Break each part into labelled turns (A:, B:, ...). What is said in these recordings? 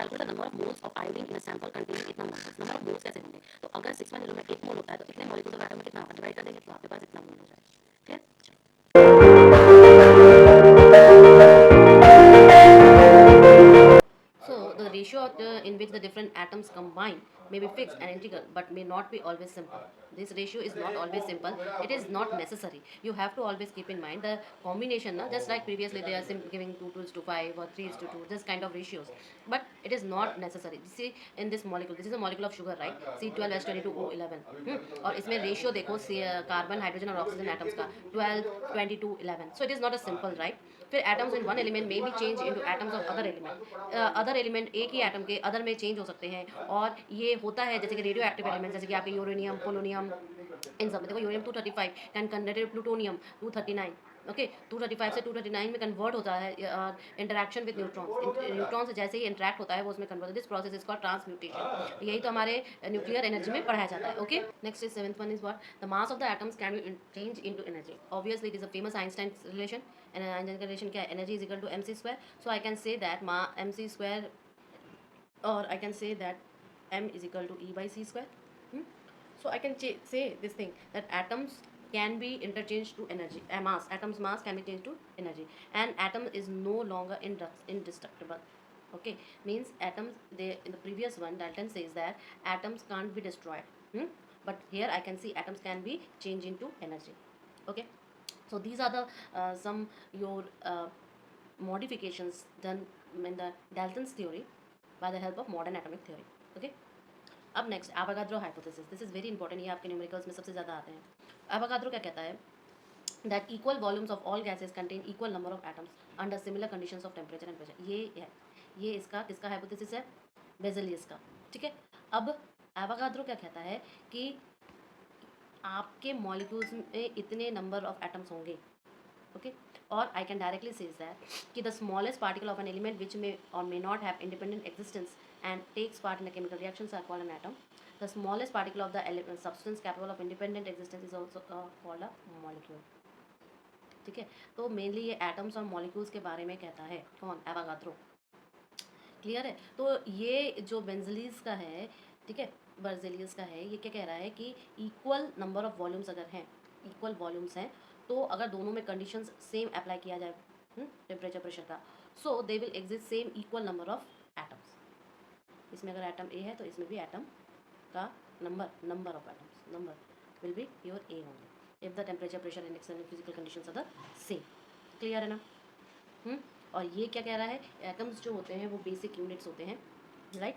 A: Calculate the number of moles of iodine in a sample containing इतना मोल, number of moles कैसे होंगे, तो अगर 610 में 1 मोल होता है तो इतने मॉलिक्यूल ऑफ एटम में कितना डिवाइड कर देंगे तो आपके पास इतना मोल हो जाएगा। So the ratio in which the different atoms combine may be fixed and integral but may not be always simple. This ratio is not always simple. It is not necessary. You have to always keep in mind the combination, na? Just like previously they are giving 2:5 or 3:2, this kind of ratios. But it is not necessary. See in this molecule, this is a molecule of sugar, right? C12H22O11. और इसमें ratio देखो carbon hydrogen और oxygen atoms का 12, 22, 11. So it is not a simple, right? फिर atoms in one element में B change into atoms of other element, other element एक ही atom के other में चेंज हो सकते हैं, और ये होता है जैसे कि रेडियो एक्टिव एलिमेंट, जैसे कि आपके यूरेनियम, पोलोनियम, इन सब में देखो uranium 235 can convert plutonium 239, okay 235 से 239 में कन्वर्ट होता है इंटरेक्शन विद न्यूट्रॉन्स, न्यूट्रॉन से जैसे ही इंटरेक्ट होता है वो उसमें convert, this process is called transmutation. यही तो हमारे न्यूक्लियर एनर्जी में पढ़ाया जाता है। Okay next is seventh one is what the mass of the atoms can be change into energy. Obviously it is a famous Einstein relation, and Einstein का relation क्या है, energy is equal to mc square. So I can say that mc square, or I can say that m is equal to E by c square. So I can say this thing that atoms can be interchanged to energy, mass, atoms mass can be changed to energy, and atom is no longer indestructible. Okay, means atoms, they in the previous one Dalton says that atoms can't be destroyed, but here I can see atoms can be changed into energy. Okay, so these are the some your modifications done in the Dalton's theory by the help of modern atomic theory. Okay, अब next Avogadro hypothesis, this is very important, ये आपके numericals में सबसे ज़्यादा आते हैं। Avogadro क्या कहता है, that equal volumes of all gases contain equal number of atoms under similar conditions of temperature and pressure. ये है, ये इसका किसका हाइपोथेसिस है, बेज़ेलियस का। ठीक है, अब एवोगाड्रो क्या कहता है कि आपके मॉलिक्यूल्स में इतने नंबर ऑफ एटम्स होंगे, ओके, और I can directly says that कि the smallest particle of an element which may or may not have independent existence and takes part in the chemical reactions are called an atom. The smallest particle of the substance capable of independent existence is also called a molecule. ठीक है, तो mainly ये atoms और molecules के बारे में कहता है कौन, एवोगाड्रो। क्लियर है, तो ये जो बेंजलीज का है, ठीक है, बर्जेलियस का है, ये क्या कह रहा है कि इक्वल नंबर ऑफ वॉल्यूम्स अगर हैं, इक्वल वॉल्यूम्स हैं, तो अगर दोनों में कंडीशंस सेम अप्लाई किया जाए टेम्परेचर प्रेशर का, so they will exist same equal number of atoms. इसमें अगर एटम ए है तो इसमें भी एटम का number of atoms, number will be your a only if the temperature pressure and external physical conditions are the same. Clear है ना। और ये क्या कह रहा है, एटम्स जो होते हैं वो बेसिक यूनिट्स होते हैं, right.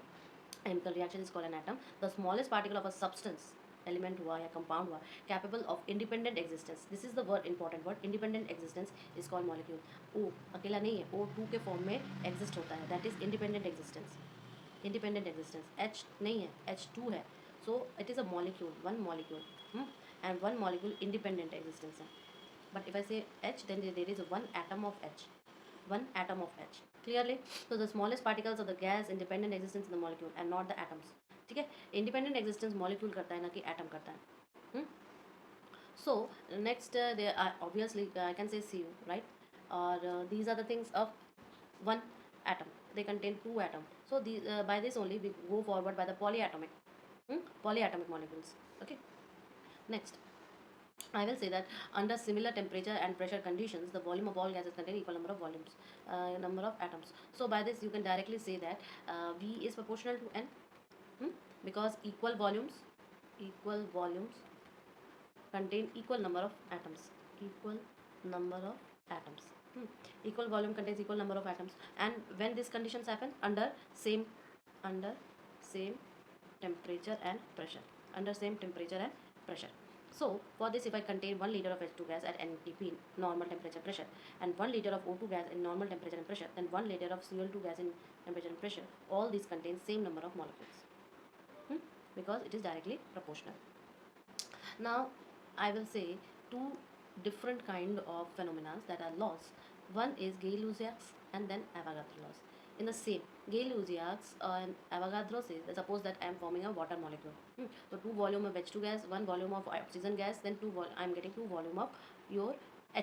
A: Chemical reaction is called an atom, the smallest particle of a substance, element हुआ या कंपाउंड हुआ, capable of independent existence, this is the word important word, independent existence is called molecule. ओ अकेला नहीं है, O2 के form में exist होता है, that is independent existence, independent existence. H नहीं है, H2 है, so it is a molecule, one molecule, and one molecule independent existence है। बट इफ आई से H then there is one atom of H, one atom of H, clearly. So the smallest particles of the gas independent existence in the molecule and not the atoms. ठीक है, independent existence molecule करता है ना कि atom करता है। So next there are obviously I can say Cu, right, or these are the things of one atom, they contain two atoms. So these by this only we go forward by the polyatomic, polyatomic molecules. Okay, next I will say that under similar temperature and pressure conditions the volume of all gases contain equal number of volumes, number of atoms. So by this you can directly say that V is proportional to N, because equal volumes contain equal number of atoms, equal number of atoms. Equal volume contains equal number of atoms, and when these conditions happen under same temperature and pressure, under same temperature and pressure. So for this, if I contain 1 liter of H2 gas at NTP, normal temperature pressure, and 1 liter of O2 gas in normal temperature and pressure, then 1 liter of Cl2 gas in temperature and pressure, all these contain same number of molecules, because it is directly proportional. Now I will say two different kind of phenomena that are laws. One is Gay-Lussac's and then Avogadro laws. In the same Gay-Lussac's and Avogadro says that suppose that I am forming a water molecule. So 2 volume of H2 gas, 1 volume of oxygen gas, then I am getting 2 volume of your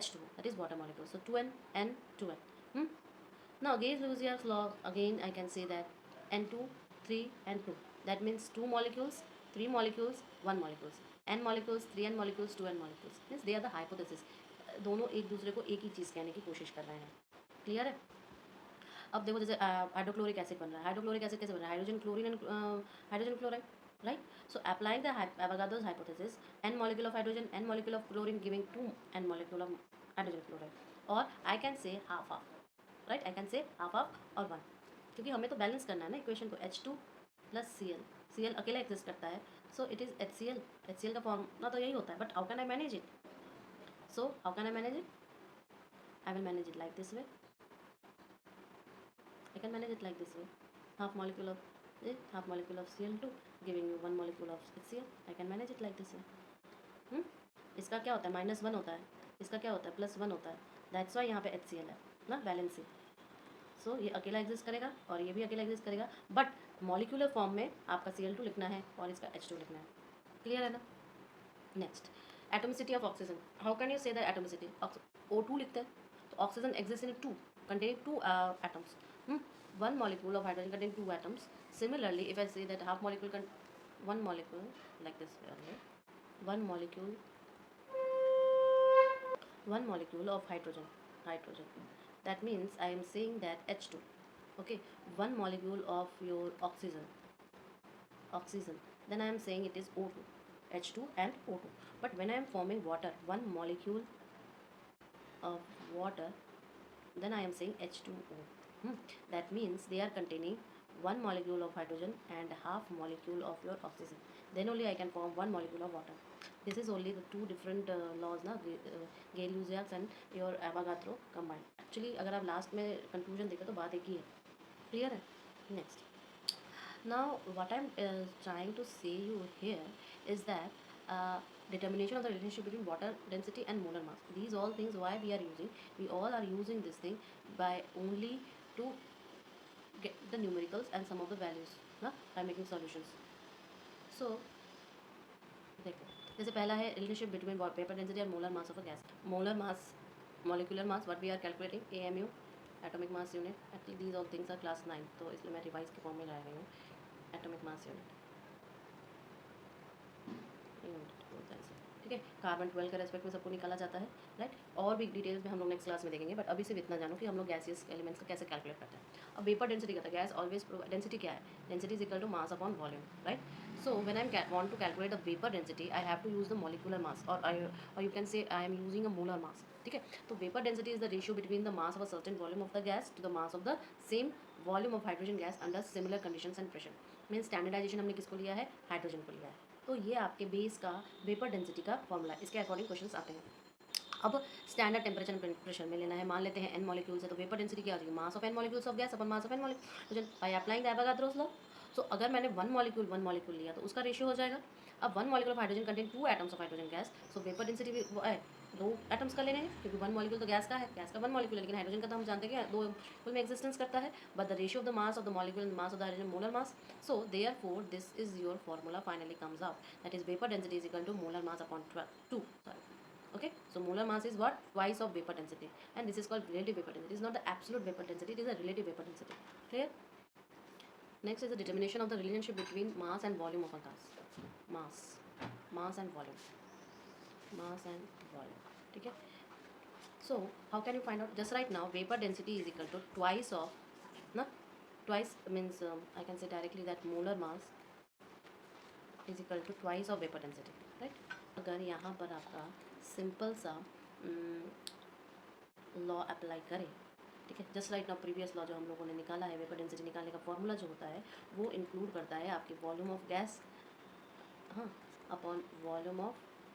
A: H2, that is water molecule. So 2N and 2N. Now Gay-Lussac's law, again I can say that N2, 3 and 2. That means 2 molecules, 3 molecules, 1 molecules. N molecules, 3 N molecules, 2 N molecules. Means they are the hypothesis. दोनों एक दूसरे को एक ही चीज़ कहने की कोशिश कर रहे हैं. क्लियर है? अब देखो जैसे हाइड्रोक्लोरिक एसिड बन रहा है. हाइड्रोक्लोरिक एसिड कैसे बन रहा है? Hydrogen chlorine and hydrogen chloride, right? So applying the Avogadro's hypothesis, n molecule of hydrogen, n molecule of chlorine giving 2 n molecule of hydrogen chloride, or I can say half half, right? I can say half half or 1, क्योंकि हमें तो balance करना है ना equation को. H2 plus Cl अकेला exist करता है, सो इट इज़ HCl का फॉर्मूला तो यही होता है. But how can I manage it? So how can I manage it? I will manage it like this way. I can manage it like this way. Half molecule of Cl2 giving you 1 molecule of HCl. I can manage it like this way. इसका क्या होता है? -1 होता है. इसका क्या होता है? +1 होता है. दैट्स वाई यहाँ पे HCl है ना, बैलेंसिंग. सो ये अकेला एग्जिस्ट करेगा और ये भी अकेला एग्जिस्ट करेगा, बट मॉलिक्यूलर फॉर्म में आपका Cl2 लिखना है और इसका H2 लिखना है. क्लियर है ना? Next, atomicity of oxygen. How can you से द एटोमिसिटी? O2 लिखते हैं तो oxygen exist in 2 containing 2 atoms. One molecule of hydrogen containing 2 atoms. Similarly, if I say that one molecule like this way only, one molecule of hydrogen. That means I am saying that H2. Okay, one molecule of your oxygen. Then I am saying it is O2, H2 and O2. But when I am forming water, one molecule of water, then I am saying H2O. That means they are containing one molecule of hydrogen and half molecule of your oxygen. Then only I can form one molecule of water. This is only the two different laws ना, Gay-Lussac's and your Avogadro combined. Actually अगर आप last में conclusion देखें तो बात एक ही है. Clear है? Next, now what I'm trying to say you here is that determination of the relationship between water density and molar mass. These all things why we all are using this thing by only to get the numericals and some of the values ना, by making solutions. So देखो जैसे पहला है relationship between paper density और molar mass of a gas. Molar mass, molecular mass what we are calculating, AMU, atomic mass unit. Actually these all things are class 9, तो इसलिए मैं revise के form में ला रही हूँ. एटॉमिक मास यूनिट, ठीक है. कार्बन 12 के रेस्पेक्ट में सबको निकाला जाता है, राइट. और भी डिटेल्स में हम लोग नेक्स्ट क्लास में देखेंगे, बट अभी सिर्फ इतना जानो कि हम लोग गैसियस एलिमेंट्स का कैसे कैलकुलेट करते हैं. अब वेपर डेंसिटी का था. गैस ऑलवेज डेंसिटी क्या है? Density is equal to mass upon volume, right. So when I want to calculate the vapour density I have to use the molecular mass, और you can say I am using a molar mass. ठीक है. तो vapour density is the ratio between the mass of a certain volume of the gas to the mass of the same volume of hydrogen gas under similar conditions and pressure. Mean standardisation हमने किसको लिया है? Hydrogen को लिया है. तो ये आपके बेस का वेपर डेंसिटी का फॉर्मूला. इसके अकॉर्डिंग क्वेश्चंस आते हैं. अब स्टैंडर्ड टेम्परेचर एंड प्रेशर में लेना है. मान लेते हैं n मॉलिक्यूल्स है तो वेपर डेंसिटी क्या आ जाएगी? Mass of n molecules of gas upon mass of n molecule by applying the Avogadro's law. So अगर मैंने वन मॉलिक्यूल लिया तो उसका रेशियो हो जाएगा. अब one molecule of hydrogen contain 2 atoms of hydrogen gas. So vapour density भी वो है 2 एटम्स का लेने हैं, क्योंकि वन मॉलिक्यूल तो गैस का है, गैस का वन मॉलिक्यूल है, लेकिन हाइड्रोजन का तो हम जानते हैं कि 2 मॉलिक्यूल में एक्जिस्टेंस करता है. But the ratio of the mass of the molecule and mass of the hydrogen molar mass. So therefore this is your formula finally comes out, that is vapour density is equal to molar mass upon 2. Okay, so molar mass is what? Twice of vapor density, and this is called relative vapor density. It is not the absolute vapor density, it is a relative vapor density. Clear? Next is the determination of the relationship between mass and volume of a gas. Mass and volume. ठीक है. So how can you find out? Just right now vapor density is equal to twice of, ना, twice means I can say directly that molar mass is equal to twice of vapor density, right? अगर यहाँ पर आपका simple सा law apply करें, ठीक है. Just right now previous law जो हम लोगों ने निकाला है, वेपर डेंसिटी निकालने का फॉर्मूला जो होता है वो इंक्लूड करता है आपके वॉल्यूम ऑफ गैस, हाँ, upon volume of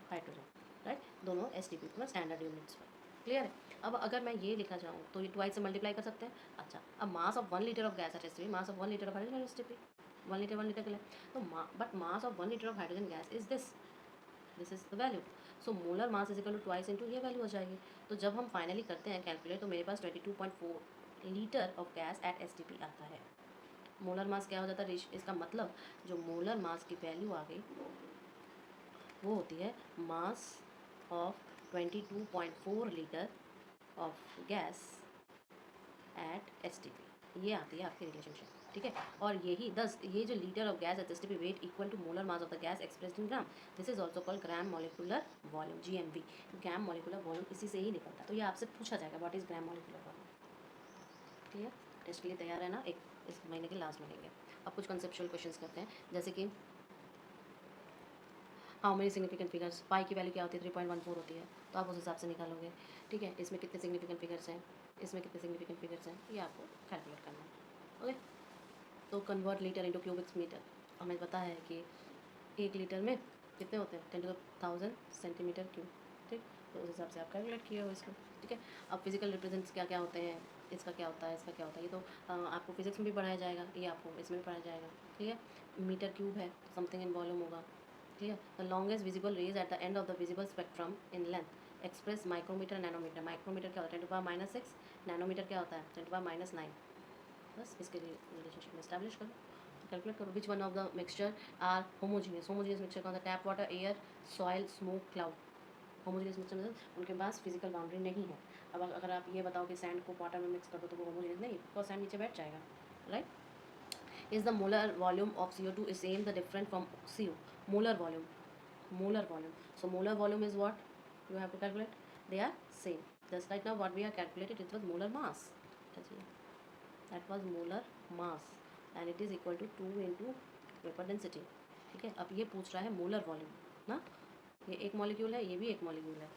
A: hydrogen, right. दोनों STP पर स्टैंडर्ड यूनिट्स पर. क्लियर है. अब अगर मैं ये लिखा चाहूँ तो ये ट्वाइस से मल्टीप्लाई कर सकते हैं. अच्छा, अब mass of 1 litre of gas at STP, mass of 1 litre of hydrogen STP, 1 litre के लिए. तो but mass of 1 litre of hydrogen gas is this is the value. So molar mass is equal to twice into ये value हो जाएगी. तो जब हम finally करते हैं कैलकुलेट तो मेरे पास 22.4 litre of gas at STP आता है. मोलर मास क्या हो जाता है? इसका मतलब जो मोलर मास की वैल्यू आ गई वो होती है mass of 22.4 litre of gas at STP. ये आती है आपकी रिलेशनशिप. ठीक है। और यही दस ये जो litre of gas H B weight equal to molar mass of the gas expressed in gram, this is also called gram molecular volume, GMV। Gram molecular volume इसी से ही निकलता है। तो ये आपसे पूछा जाएगा what is gram molecular volume. Clear? Test के लिए तैयार है ना? एक इस महीने के लास्ट में लेंगे। अब कुछ कंसेप्चुअल क्वेश्चंस करते हैं, जैसे कि हाउ मेनी सिग्निफिकेंट फिगर्स, पाई की वैल्यू क्या होती है? 3.14 होती है, तो आप उस हिसाब से निकालोगे। ठीक है, इसमें कितने सिग्निफिकेंट फिगर्स हैं, इसमें कितने सिग्निफिकेंट फिगर्स हैं, ये आपको कैलकुलेट करना है। ओके, तो convert litre into cubic metre, हमें पता है कि 1 लीटर में कितने होते हैं? 10 to the 1000 सेंटीमीटर क्यूब। ठीक, तो उस हिसाब से आप कैलकुलेट किए हो इसको। ठीक है, अब फिजिकल रिप्रेजेंट्स क्या क्या होते हैं, इसका क्या होता है, इसका क्या होता है, ये तो आपको फिजिक्स में भी पढ़ाया जाएगा, ये आपको इसमें भी पढ़ाया जाएगा। क्लियर? मीटर क्यूब है, समथिंग इन वॉल्यूम होगा। Clear? The longest visible rays at the end of the visible spectrum in length express micrometre nanometre. Micrometre क्या होता है? 10⁻⁶, नैनोमीटर क्या होता है? 10⁻⁹। बस इसके लिए रिलेशनशिप इस्टेब्लिश करो, कैलकुलेट करो। Which one of the mixture are homogeneous? Homogeneous mixture कौन सा? Tap water, air, soil, smoke, cloud. Homogeneous mixture मतलब उनके पास फिजिकल बाउंड्री नहीं है। अब अगर आप ये बताओ कि सैंड को वाटर में मिक्स कर दो तो वो होमोजीनियस नहीं, बिकॉज सैंड नीचे बैठ जाएगा। Right? Is the molar volume of CO2 is same the different from CO? molar volume, molar volume. So molar volume is what you have to calculate? They are same. Just right now what we are calculated, it was molar mass. That was molar mass and it is equal to 2 into vapor density. ठीक है, अब ये पूछ रहा है molar volume ना, ये एक मॉलिक्यूल है, ये भी एक मॉलिक्यूल है,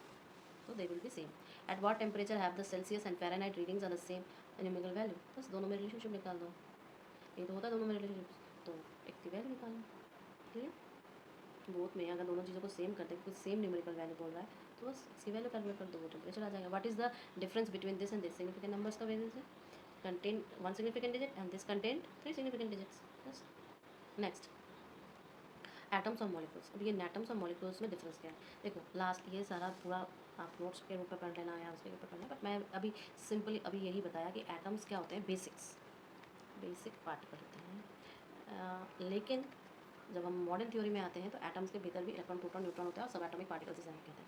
A: तो they will be same. At what temperature have the Celsius and Fahrenheit readings are the same numerical value? बस दोनों में रिलेशनशिप निकाल दो, ये तो होता है दोनों में रिलेशनशिप, तो एक की वैल्यू निकालो। ठीक है, बोथ में अगर दोनों चीज़ों को सेम करते हैं, कुछ सेम न्यूमेरिकल वैल्यू बोल रहा है, तो बस इसकी वैल्यू कैलकुलेट कर दो, वो टेम्परेचर आ जाएगा। What is the difference between this and this? Significant numbers का वेरियंस है, contain one significant digit and this contained 3 significant digits. Yes. Next, atoms और मॉलिक्यूल्स। अब ये एटम्स और मॉलिक्यूल्स में डिफरेंस क्या है? देखो, लास्ट ये सारा पूरा आप नोट्स के रूप में पढ़ लेना या उसके ऊपर पढ़ना है, बट मैं अभी सिंपली अभी यही बताया कि एटम्स क्या होते हैं, बेसिक पार्टिकल होते हैं। लेकिन जब हम मॉडर्न थ्योरी में आते हैं तो एटम्स के भीतर भी इलेक्ट्रॉन, प्रोटॉन, न्यूट्रॉन होता है और सब एटॉमिक पार्टिकल्स से कहते हैं,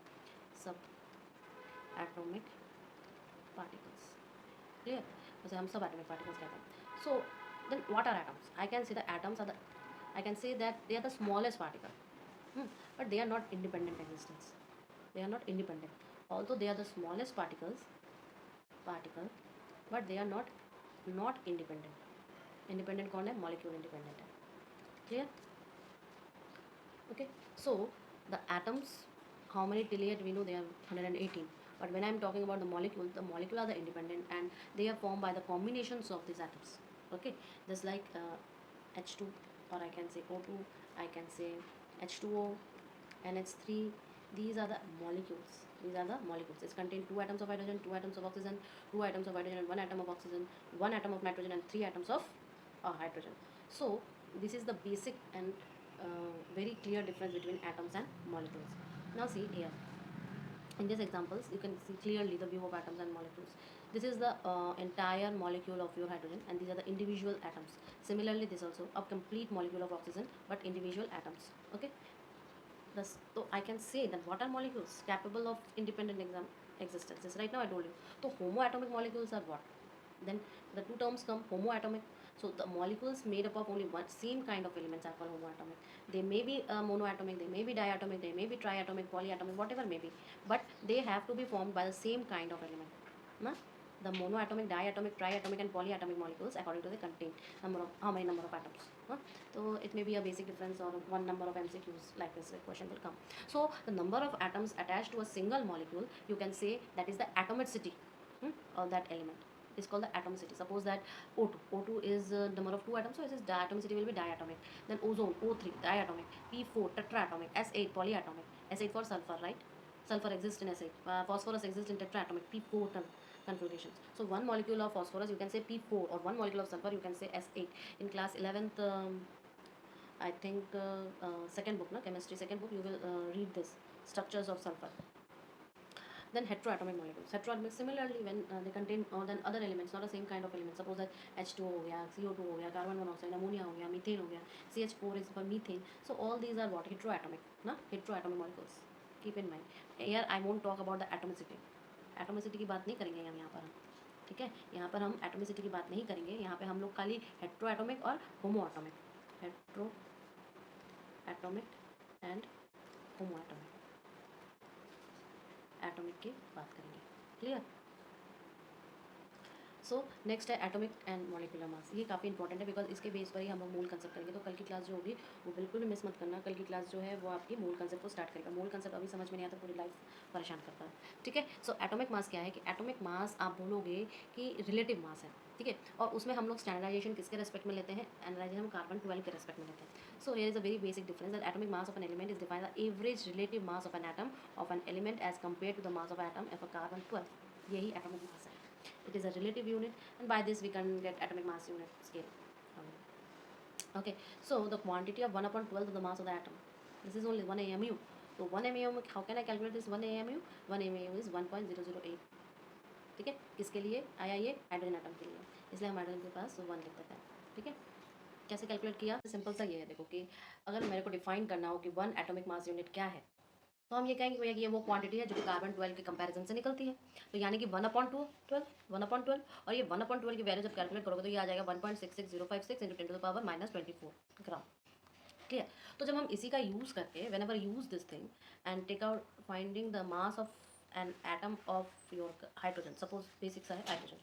A: सब एटॉमिक पार्टिकल्स। क्लियर? जैसे हम सब एटॉमिक पार्टिकल्स कहते हैं। So then what are atoms? I can see the atoms are the, I can say that they are the smallest particle, but they are not independent existence. They are not independent. Although they are the smallest particle, but they are not independent. Independent कौन है? Molecule independent है। Clear? Okay. So the atoms, how many trillion we know? They are 118. But when I am talking about the molecule are the independent and they are formed by the combinations of these atoms. Okay, just like H2, or I can say O2, I can say H2O, NH3. These are the molecules. It contains 2 atoms of hydrogen, 2 atoms of oxygen, 2 atoms of hydrogen and 1 atom of oxygen, 1 atom of nitrogen and 3 atoms of hydrogen. So this is the basic and very clear difference between atoms and molecules. Now see here, in these examples you can see clearly the view of atoms and molecules. This is the entire molecule of your hydrogen and these are the individual atoms. Similarly this also a complete molecule of oxygen but individual atoms. Okay, thus so I can say that what are molecules capable of independent existence. This right now I told you. So homoatomic molecules are what? Then the two terms come, homoatomic. So the molecules made up of only one same kind of elements are called homoatomic. They may be monoatomic, they may be diatomic, they may be triatomic, polyatomic, whatever may be, but they have to be formed by the same kind of element. Na? The monoatomic, diatomic, triatomic and polyatomic molecules according to the contain number of how many number of atoms. So it may be a basic difference or one number of MCQs like this question will come. So the number of atoms attached to a single molecule, you can say that is the atomicity of that element is called the atomicity. Suppose that O2 is number of 2 atoms, so its atomicity will be diatomic. Then ozone, O3 diatomic, P4 tetraatomic, S8 polyatomic, S8 for sulfur, right? Sulfur exists in S8, phosphorus exists in tetraatomic, P4 configurations. So one molecule of phosphorus you can say P4 or one molecule of sulfur you can say S8. In class 11th I think second book, na, chemistry second book, you will read this structures of sulfur. Then heteroatomic molecules. Heteroatomic similarly when they contain more than other elements, not the same kind of elements. Suppose that H2O हो गया, CO2 हो गया, carbon monoxide, ammonia हो गया, methane हो गया, CH4 is for methane. So all these are what? Heteroatomic, ना? Heteroatomic molecules. Keep in mind. Here I won't talk about the atomicity. Atomicity की बात नहीं करेंगे हम यहाँ पर. ठीक है, यहाँ पर हम एटोमिसिटी की बात नहीं करेंगे, यहाँ पे हम लोग खाली हेट्रो एटोमिक और homoatomic, heteroatomic and homoatomic की बात करेंगे। क्लियर। सो नेक्स्ट है एटॉमिक एंड मॉलिक्यूलर मास। ये काफ़ी इंपॉर्टेंट है बिकॉज इसके बेस पर ही हम लोग मूल कंसेप्ट करेंगे। तो कल की क्लास जो होगी वो बिल्कुल भी मिस मत करना। कल की क्लास जो है वो आपकी मूल कंसेप्ट को स्टार्ट करेगा। मूल कंसेप्ट अभी समझ में नहीं आता, पूरी लाइफ परेशान करता है। ठीक है, सो एटॉमिक मास क्या है कि एटॉमिक मास आप बोलोगे कि रिलेटिव मास है। ठीक है, और उसमें हम लोग स्टैंडर्डाइजेशन किसके रेस्पेक्ट में लेते हैं, एनालाइजेशन हम कार्बन 12 के रेस्पेक्ट में लेते हैं। So here is a very basic difference that atomic mass of an element is defined the average relative mass of an atom of an element as compare to the mass of atom of a carbon 12। यही atomic mass है। It is a relative unit, and by this we can get atomic mass unit scale. Okay, so the quantity of 1 upon 12 of the mass of the atom. This is only 1 AMU. So 1 AMU, how can I calculate this 1 AMU? 1 AMU is 1.008. ठीक है, किसके लिए आया ये, hydrogen atom के लिए, इसलिए हम हाइड्रोजन के पास 1 लिख देते हैं। ठीक है, कैसे कैलकुलेट किया, सिंपल सा ये है। देखो कि अगर मेरे को डिफाइन करना हो कि 1 एटॉमिक मास यूनिट क्या है, तो हम ये कहेंगे भैया कि ये वो क्वांटिटी है जो कि कार्बन 12 के कंपैरिजन से निकलती है। तो यानी कि 1/12 और ये 1/12 की वैल्यू जब कैलकुलेट करोगे तो ये आ जाएगा 1.66056 इंटू 10⁻⁻24 ग्राम। ठीक है, तो जब हम इसी का यूज़ करके whenever use this thing and take out finding the mass of an atom of your hydrogen, suppose basic सा है हाइड्रोजन,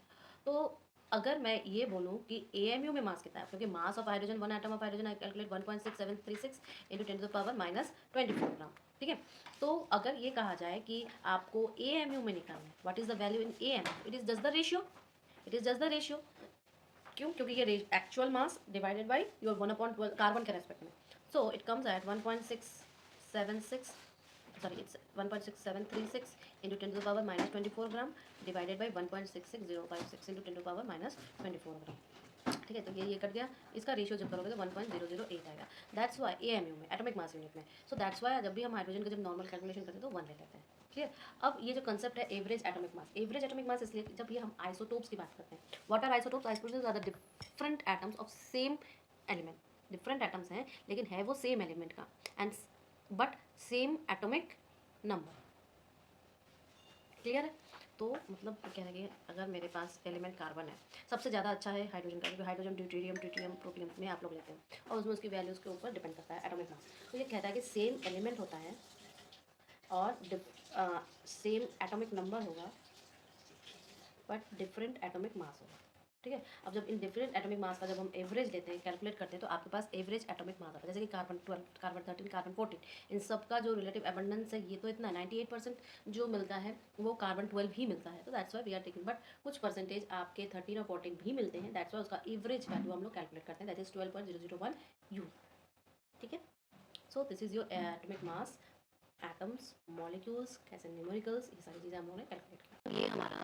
A: तो अगर मैं ये बोलूँ कि AMU में मास कितना है, क्योंकि mass of hydrogen, 1 atom of hydrogen I calculate 1.6736 into 10⁻⁻24 ग्राम। ठीक है, तो अगर ये कहा जाए कि आपको AMU में निकालना है, what is the value in AMU, it is just the ratio, it is just the ratio. क्यों, क्योंकि ये actual mass divided by your 1/12 carbon के रेस्पेक्ट में। So it comes at 1.676, sorry it's 1.6736 into 10⁻⁻24 gram divided by 1.66056 into 10⁻⁻24 ग्राम। ठीक है, तो ये cut गया, इसका रेशियो जब करोगे तो 1.008 आएगा। दैट्स वाई AMU में, एटॉमिक मास यूनिट में। सो दैट्स वाई जब भी हम हाइड्रोजन का जब नॉर्मल कैलकुलेशन करते हैं तो 1 ले लेते हैं। क्लियर। अब ये जो कंसेप्ट है average atomic mass, average atomic mass इसलिए जब ये हम आइसोटोप्स की बात करते हैं। What are isotopes? Isotopes are the different atoms of same element. Different atoms हैं लेकिन है वो सेम एलिमेंट का, and but same atomic number. Clear है। तो मतलब क्या है कि अगर मेरे पास एलिमेंट कार्बन है, सबसे ज़्यादा अच्छा है हाइड्रोजन का, क्योंकि हाइड्रोजन ड्यूटेरियम ट्रिटियम प्रोटियम में आप लोग लेते हैं और उसमें उसकी वैल्यूज़ के ऊपर डिपेंड करता है एटॉमिक मास। तो ये कहता है कि सेम एलिमेंट होता है और सेम एटॉमिक नंबर होगा बट डिफरेंट एटॉमिक मास होगा। ठीक है, अब जब इन डिफरेंट एटॉमिक मास का जब हम एवरेज लेते हैं, कैलकुलेट करते हैं, तो आपके पास एवरेज एटॉमिक मास आता है। जैसे कि कार्बन 12, कार्बन 13, कार्बन 14, इन सब का जो रिलेटिव एबंडेंस है ये तो इतना 98% जो मिलता है वो कार्बन 12 ही मिलता है। तो that's why we are taking, but कुछ परसेंटेज आपके 13 और 14 भी मिलते हैं, दैट्स वाई उसका एवरेज वैल्यू हम लोग कैलकुलेट करते हैं, दैट इज 12.001 U। ठीक है, so this is your atomic mass, atoms, molecules, कैसे न्यूमेरिकल्स, ये सारी चीज़ें हम लोगों ने कैलकुलेट की। ये हमारा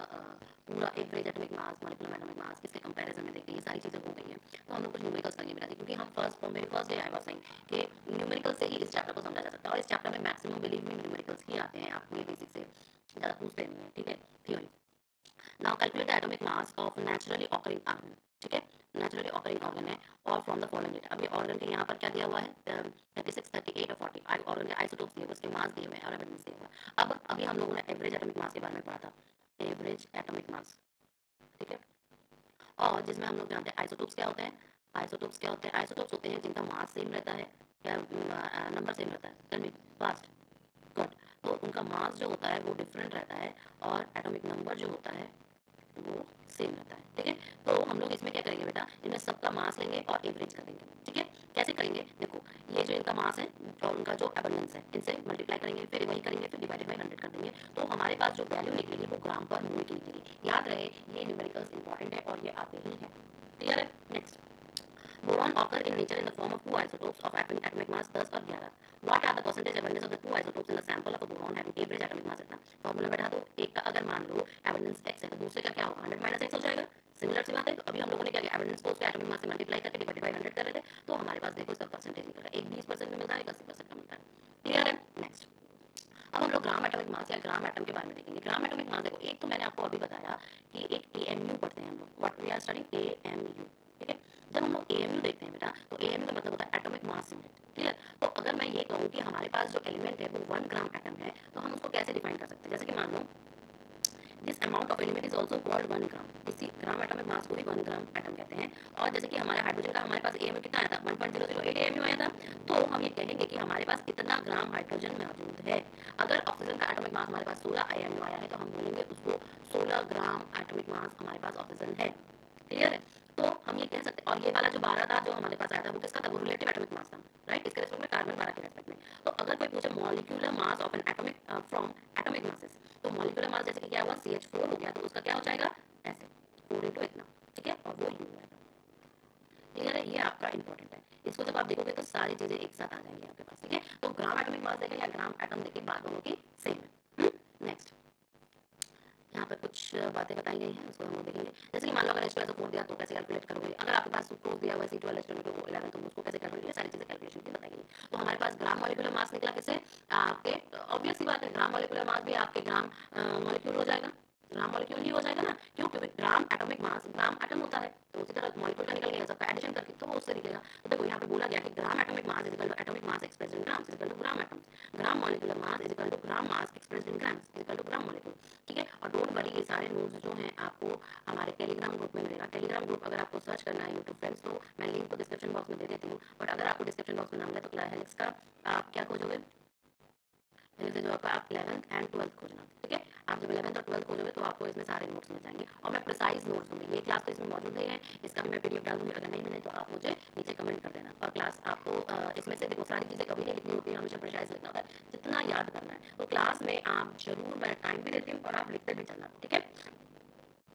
A: पूरा एवरेज एटॉमिक मास, मॉलिक्यूलर एटॉमिक मास किसके कंपैरिजन में देखते हैं, ये सारी चीज़ें हो गई हैं। तो हम लोग कुछ न्यूमेरिकल्स करेंगे बेटा, क्योंकि हम मेरे first day I was saying कि न्यूमेरिकल से ही इस चैप्टर को समझा जा सकता है, और इस चैप्टर में मैक्सिमम बिलीव में न्यूमेरिकल्स ही आते हैं, आप ये बेसिक से ज़्यादा पूछते नहीं हैं। ठीक है, theory. Now calculate the atomic mass of naturally occurring organ. ठीक है, नेचुरली ऑकरिंग ऑर्गन है, और फ्रॉम द फॉलोइंग डेटा। अभी ऑर्गन के यहाँ पर क्या दिया हुआ है, 36, 38 और 40 ऑर्गन के आइसोटोप्स दिए हुए, उसके मास दिए हुए हैं और एविडेंस दिए हुए हैं। अब अभी हम लोगों ने एवरेज एटॉमिक मास के बारे में पढ़ा था, एवरेज एटॉमिक मास। ठीक है, और जिसमें हम लोग जानते हैं आइसोटोप्स क्या होते हैं। आइसोटोप्स क्या होते हैं? आइसोटोप्स होते हैं जिनका मास सेम रहता है या नंबर सेम रहता है। Tell me fast. गुड। तो उनका मास जो होता है वो डिफरेंट रहता है और एटॉमिक नंबर जो होता है वो सेम रहता है। ठीक है, तो हम लोग इसमें क्या करेंगे बेटा, इनमें सबका मास लेंगे और एवरेज कर देंगे। ठीक है, कैसे करेंगे? देखो, ये जो इनका मास है और उनका जो एबंडेंस है, इनसे मल्टीप्लाई करेंगे, फिर वही करेंगे, फिर डिवाइडेड बाई 100 कर देंगे, तो हमारे पास जो वैल्यू निकलेगी वो ग्राम पर मोल की निकलेगी। याद रहे ये न्यूमेरिकल्स इंपॉर्टेंट है और ये आते ही हैं। क्लियर है। Next, boron occur in nature in the form of two isotopes of atomic mass 10 और 11. What are the percentage abundance of the two isotopes in the sample of a boron having average atomic mass इतना? Formula बैठा दो, एक का अगर मान लो evidence x है तो दूसरे का क्या होगा, 100 - x हो जाएगा। सिमिलर सी बात है। तो अभी हम लोगों ने क्या किया, एविडेंस को उसके एटॉमिक मास से मल्टीप्लाई करके डिवाइडेड बाई 100 कर रहे थे, तो हमारे पास देखो इसका परसेंटेज निकल रहा है, एक 20% में मिलता है, एक 80% का मिलता है। क्लियर है। नेक्स्ट, अब हम लोग ग्राम एटॉमिक मास या ग्राम एटम के बारे में देखेंगे। ग्राम एटॉमिक मास देखो, एक तो मैंने आपको अभी बताया कि एक AMU पढ़ते हैं हम लोग, what we are studying AMU। ठीक है, जब हम लोग AMU देखते हैं बेटा, तो AMU का मतलब होता है एटॉमिक मास यूनिट। क्लियर। तो अगर मैं ये कहूँ कि हमारे पास जो एलिमेंट है वो 1 ग्राम एटम है, तो हम उसको कैसे डिफाइन कर सकते हैं? जैसे कि मान लो this amount of element is also called 1 gram. इसी ग्राम एटॉमिक मास को भी 1 ग्राम एटम कहते हैं। और जैसे कि हमारे हाइड्रोजन का हमारे पास एएमयू कितना आया था, 1.008 एएमयू आया था। तो हम ये कहेंगे कि हमारे पास इतना ग्राम हाइड्रोजन मौजूद है। अगर ऑक्सीजन का एटॉमिक मास हमारे पास 16 एएमयू आया है तो हम बोलेंगे उसको 16 ग्राम एटॉमिक मास हमारे पास ऑक्सीजन है। क्लियर है? तो हम ये कह सकते हैं। और ये वाला जो 12 था जो हमारे पास आया था वो किसका था, वो रिलेटिव एटॉमिक मास था, राइट, इसके रेस्पेक्ट में कार्बन 12 के रेस्पेक्ट में। तो अगर कोई पूछे molecular mass of N atomic from atomic masses, तो मॉलिक्यूलर मास जैसे कि क्या हुआ, CH4 हो गया, तो उसका क्या हो जाएगा, ऐसे 4 into इतना, ठीक है, और वो यू है। क्लियर है? ये आपका इंपॉर्टेंट है। इसको जब आप देखोगे तो सारी चीजें एक साथ आ जाएंगी आपके पास, ठीक है। तो ग्राम एटॉमिक मास देखें या ग्राम एटम देखें, बात दोनों की सेम है। नेक्स्ट, यहाँ पर कुछ बातें बताई गई हैं, उसको हम लोग देखेंगे। जैसे कि मान लो अगर H2SO4 दिया तो कैसे कैलकुलेट करोगे, अगर आपके पास सुक्रोज दिया हुआ है C12H2211 तो उसको कैसे कैलकुलेट किया, सारी चीजें कैलकुलेशन की बताई गई। तो हमारे पास ग्राम मॉलिक्यूलर मास निकला किससे, आपके, ऑब्वियस सी बात है, ग्राम मॉलिक्यूलर मास भी आपके ग्राम मॉलिक्यूल हो जाएगा, ग्राम मॉलिक्यूल ही हो जाएगा ना, क्यों, क्योंकि ग्राम एटॉमिक मास ग्राम एटम होता है, तो उसी तरह मॉलिक्यूल का निकल गया, सबका एडिशन करके तो वो उससे निकलेगा। तो देखो यहाँ पे बोला गया कि gram atomic mass is equal to atomic mass expressed in grams is equal to gram atoms, gram molecular mass is equal to gram mass expressed in grams is equal to gram molecule, ठीक है। और don't worry, ये सारे notes जो हैं आपको हमारे Telegram group में मिलेगा। टेलीग्राम ग्रुप अगर आपको सर्च करना है यूट्यूब फ्रेंड्स तो मैं लिंक को डिस्क्रिप्शन बॉक्स में दे देती हूँ, बट अगर आपको डिस्क्रिप्शन बॉक्स में ना मिले तो क्या है, इसका आप क्या खोजोगे, जो आपका आप 11th एंड 12th खोजना, ठीक है। आप जब 11th और 12th खोजोगे तो आपको इसमें सारे नोट्स मिल जाएंगे, और मैं प्रिसाइज नोट्स दूंगी। ये क्लास तो इसमें मौजूद नहीं है, इसका भी मैं पीडीएफ डाल दूंगी, अगर नहीं मिले तो आप मुझे नीचे कमेंट कर देना। और क्लास आपको इसमें से देखो सारी चीज़ें कभी नहीं लिखनी होती है, हमेशा प्रिसाइज लिखना होता है, जितना याद करना है। तो क्लास में आप जरूर, मैं टाइम भी देती हूँ और आप लिखते भी चलना, ठीक है,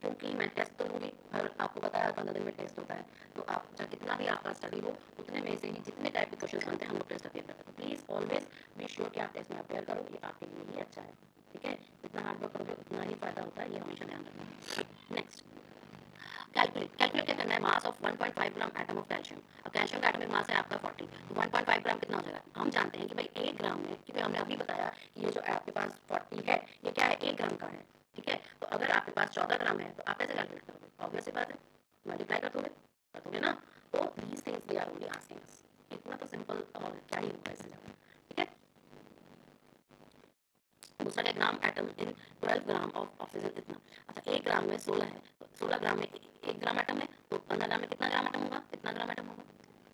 A: क्योंकि मैं टेस्ट तो लूँगी, हर आपको पता है 15 दिन में टेस्ट होता है, तो आप चाहे कितना भी आपका स्टडी हो, उतने में से ही जितने टाइप के क्वेश्चन बनते हैं हम लोग टेस्ट अपेयर करते हैं। तो प्लीज़ ऑलवेज बी श्योर कि आप टेस्ट में अपेयर करो, ये आपके लिए ही अच्छा है, ठीक है। जितना हार्ड वर्क करोगे उतना ही फायदा होता है, ये हमेशा ध्यान रखना। नेक्स्ट, कैलकुलेट कैलकुलेट क्या करना है, mass of 1.5 gram atom of calcium. अब कैल्शियम का एटॉमिक मास है आपका 40, तो 1.5 ग्राम कितना हो जाएगा, हम जानते हैं कि भाई 1 ग्राम में, क्योंकि हमने अभी बताया कि ये जो आपके पास 40 है ये क्या है, 1 ग्राम का है, ठीक है। तो अगर आपके पास 14 ग्राम है तो आप कैसे कैलकुलेट करोगे, ऑब्वियस सी बात है, मल्टीप्लाई कर दोगे ना। तो these things they are only asking us, इतना तो सिंपल, और क्या ही होगा इससे ज़्यादा, ठीक है। दूसरा क्या, gram atom in 12 gram of oxygen इतना। अच्छा, 1 ग्राम में 16 है, तो 16 ग्राम में 1 ग्राम एटम है, तो 15 ग्राम में कितना ग्राम एटम होगा, इतना ग्राम एटम होगा,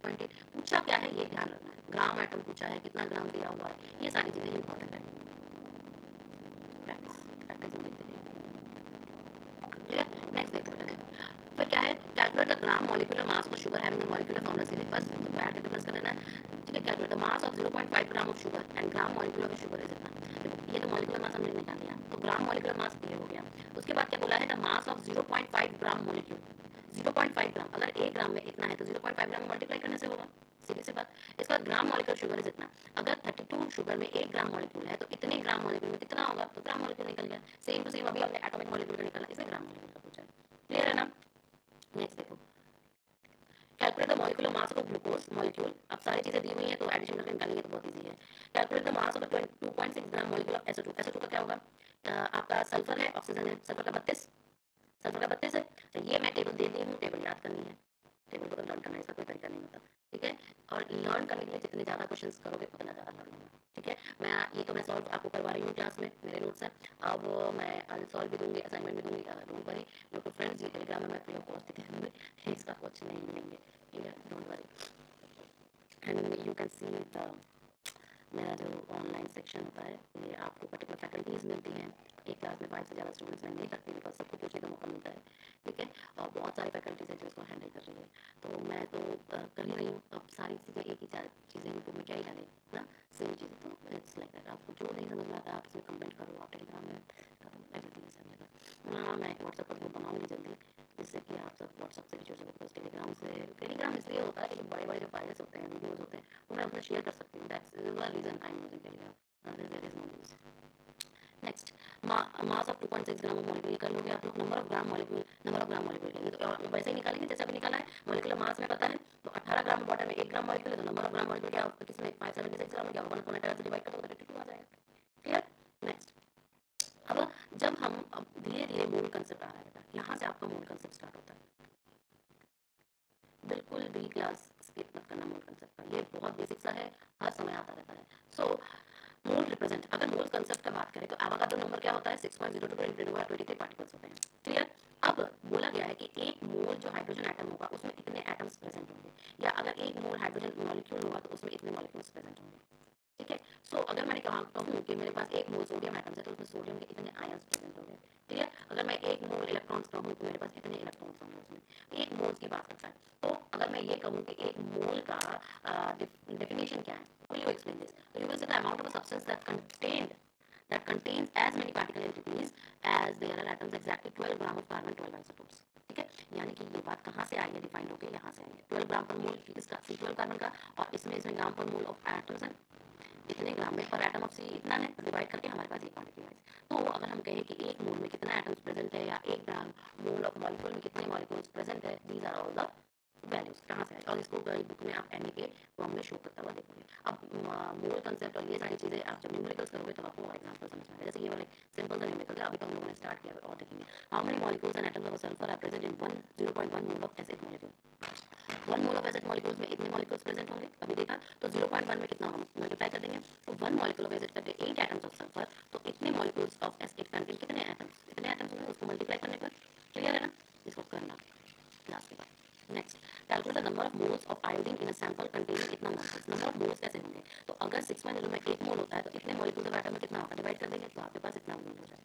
A: 20। पूछा क्या है ये ध्यान रखना है, ग्राम एटम पूछा है, कितना ग्राम दिया हुआ है, ये सारी चीज़ें इंपॉर्टेंट है। प्रैक्टिस प्रैक्टिस में देखते रहिए, क्लियर। नेक्स्ट देखते हैं, फिर क्या है, calculate the gram molecular mass of sugar having the molecular formula सीधे फर्स्ट तो ऐड करके प्लस कर देना है, ठीक है। Calculate the mass of 0.5 gram of sugar and gram molecular of sugar is इतना। देखो ये तो मॉलिक्यूलर मास हमने निकाल लिया, तो ग्राम मॉलिक्यूलर मास ये हो गया। उसके बाद क्या बोला है, the mass of 0.5 gram molecule, 0.5 ग्राम, अगर 1 ग्राम में इतना है तो 0.5 ग्राम मल्टीप्लाई करने से होगा, सीधी सी बात। इसका ग्राम मॉलिक्यूलर शुगर इज इतना, अगर 32 शुगर में 1 ग्राम मॉलिक्यूल है तो इतने ग्राम मॉलिक्यूल में कितना होगा, तो ग्राम मॉलिक्यूल निकल गया। सेम टू सेम अभी हमने एटॉमिक मॉलिक्यूल का निकाला, इसमें ग्राम मॉलिक्यूल का पूछा है, क्लियर है ना। नेक्स्ट देखो, calculate the molecular mass of glucose molecule. अब सारी चीजें दी हुई हैं तो एडिशन करके निकालेंगे तो बहुत इजी है। Calculate the mass of 2.6 gram molecule of SO2। SO2 का क्या होगा, आपका सल्फर है, ऑक्सीजन है, सल्फर का 32, सल्फर का 32 है। तो ये मैं टेबल दे दी हूँ, टेबल याद करनी है, टेबल को तो लर्न करना है, इसका कोई तरीका नहीं होता, ठीक है। और लर्न करने के लिए जितने ज़्यादा क्वेश्चन करोगे उतना ज़्यादा लर्न होगा, ठीक है। मैं ये तो मैं सॉल्व आपको करवा रही हूँ क्लास में, मेरे नोट्स हैं, अब मैं सॉल्व भी दूंगी, असाइनमेंट भी दूंगी, डोंट वरी। यूट्यूब फ्रेंड्स, ये टेलीग्राम में मैं फ्री ऑफ कॉस्ट देती हूँ, इसका कुछ नहीं मिलेंगे, ठीक है, don't worry. And you can see the, मेरा जो ऑनलाइन सेक्शन होता है ये आपको पर्टिकुलर फैकल्टीज़ मिलती हैं, एक क्लास में 5 से ज़्यादा स्टूडेंट्स नहीं सकते, बिकॉज सबको पूछने का मौका मिलता है, ठीक है। और बहुत सारी फैकल्टीज है जो इसको हैंडल कर रही है, तो मैं तो कर ही रही हूँ। अब सारी चीज़ें एक ही चार चीज़ें यूट्यूब में क्या ही डालें ना, सेम चीज़ें, तो इट्स लाइक दैट। आपको जो नहीं समझ में आता है आप इसमें कमेंट करो, आप टेलीग्राम में करो, एवरीथिंग इज अवेलेबल। हाँ, मैं एक व्हाट्सएप पर ग्रुप बनाऊंगी जल्दी, जिससे कि आप सब व्हाट्सएप से भी जुड़ सको, बिकॉज टेलीग्राम से, टेलीग्राम इसलिए होता है कि बड़े बड़े जो फाइल्स होते हैं, वीडियोज़ होते हैं, वो मैं उसमें शेयर कर सकती हूँ, that's the reason I am using Telegram, there is no use. Next, mass of 2.6 gram of molecule कर लोगे आप लोग, number of gram molecule, number of gram molecule ये तो वैसे ही निकालेंगे जैसे अभी निकाला है, मॉलिक्यूलर मास में पता है, तो 18 ग्राम वाटर में 1 ग्राम मॉलिक्यूल है, तो नंबर ऑफ ग्राम मॉलिक्यूल क्या होगा, किसमें 576 ग्राम में क्या होगा, 1.18 से डिवाइड कर दोगे तो 52 आ जाएगा, क्लियर। नेक्स्ट, अब जब हम अब धीरे धीरे मूल कंसेप्ट आ रहा है बेटा, यहाँ से आपका मूल कंसेप्ट स्टार्ट होता है, बिल्कुल भी क्लास स्किप मत करना मूल कंसेप्ट का, ये बहुत बेसिक सा है, हर समय आता रहता है। सो मोल रिप्रेजेंट, अगर मोल कंसेप्ट का बात करें तो एवोगाड्रो नंबर क्या होता है 6.0 to 23 पार्टिकल्स होते हैं। क्लियर। अब बोला गया है कि एक मोल जो हाइड्रोजन एटम होगा उसमें इतने एटम्स प्रेजेंट होंगे, या अगर एक मोल हाइड्रोजन मॉलिक्यूल होगा तो उसमें इतने मॉलिक्यूल्स प्रेजेंट होंगे। ठीक है। सो अगर मैंने कहा कहूँ कि मेरे पास एक मोल सोडियम एटम्स है तो उसमें सोडियम के इतने आयंस प्रेजेंट होंगे। क्लियर। अगर मैं एक मोल इलेक्ट्रॉन्स कहूँ तो मेरे पास इतने इलेक्ट्रॉन्स होंगे उसमें। एक मोल्स की बात करता है। तो अगर मैं ये कहूँ कि एक मोल का डेफिनेशन क्या है, will you explain this? So you will say the amount of a substance that contains as many particle entities as there are atoms, exactly 12 gram of carbon 12 isotopes। ठीक है। यानी कि ये बात कहाँ से आई है, डिफाइंड होकर यहाँ से आई है 12 ग्राम पर मोल किसका, C12 कार्बन का, और इसमें ग्राम पर मोल ऑफ एटम्स है, इतने ग्राम में पर एटम ऑफ सी इतना है, डिवाइड करके हमारे पास ये क्वांटिटी है। तो अगर हम कहें कि एक मोल में कितना एटम्स प्रेजेंट है या एक ग्राम मोल ऑफ मॉलिक्यूल में कितने मॉलिक्यूल्स प्रेजेंट है, these are all the values कहाँ से आए, और इसको बुक में आप एन के फॉर्म में शो करता हुआ देखोगे। अब मोल कंसेप्ट और ये सारी चीजें आप जब न्यूमेरिकल्स करोगे तब आपको और एग्जांपल समझ में आएगा। जैसे ये वाले सिंपल सा न्यूमेरिकल है, अभी तो हम लोगों ने स्टार्ट किया और देखेंगे। How many molecules and atoms of sulphur are present in 0.1 mole of acid molecule. 1 mole of acid molecules में इतने मॉलिक्यूल्स प्रेजेंट होंगे, अभी देखा। तो 0.1 में कितना हम मल्टीप्लाई कर देंगे, तो 1 मॉलिक्यूल ऑफ एसिड करते 8 एटम्स ऑफ सल्फर, तो इतने मॉलिक्यूल्स ऑफ एसिड कंटेन कितने एटम्स, इतने एटम्स होंगे, उसको मल्टीप्लाई करने पर। क्लियर है ना, इसको करना क्लास के बाद। Next, calculate the number of moles of iodine in a sample containing इतना मोल्स। नंबर ऑफ मोल्स कैसे होंगे, तो अगर 6.0 में 1 मोल होता है तो इतने मॉलिक्यूल्स ऑफ एटम में कितना होगा, डिवाइड कर देंगे तो आपके पास इतना मोल हो जाएगा।